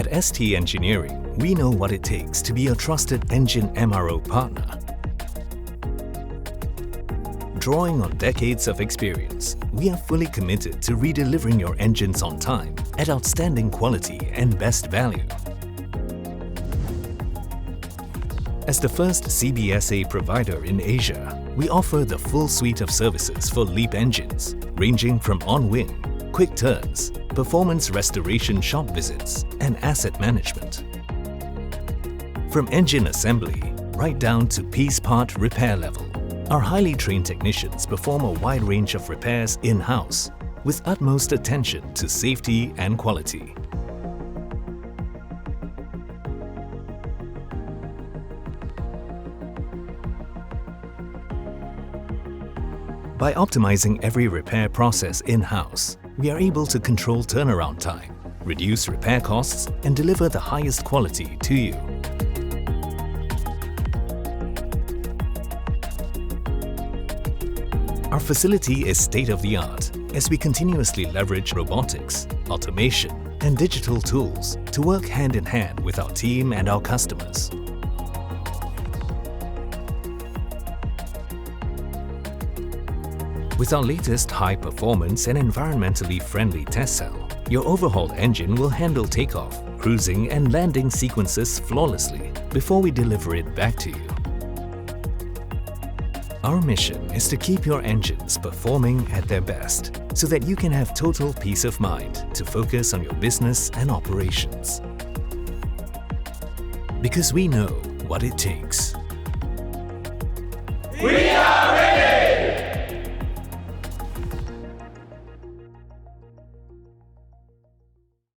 At ST Engineering, we know what it takes to be a trusted engine MRO partner. Drawing on decades of experience, we are fully committed to redelivering your engines on time at outstanding quality and best value. As the first CBSA provider in Asia, we offer the full suite of services for LEAP engines, ranging from on-wing, quick turns, performance restoration shop visits, and asset management. From engine assembly right down to piece part repair level, our highly trained technicians perform a wide range of repairs in-house with utmost attention to safety and quality. By optimizing every repair process in-house, we are able to control turnaround time, reduce repair costs, and deliver the highest quality to you. Our facility is state-of-the-art as we continuously leverage robotics, automation, and digital tools to work hand-in-hand with our team and our customers. With our latest high-performance and environmentally friendly test cell, your overhauled engine will handle takeoff, cruising, and landing sequences flawlessly before we deliver it back to you. Our mission is to keep your engines performing at their best so that you can have total peace of mind to focus on your business and operations. Because we know what it takes. We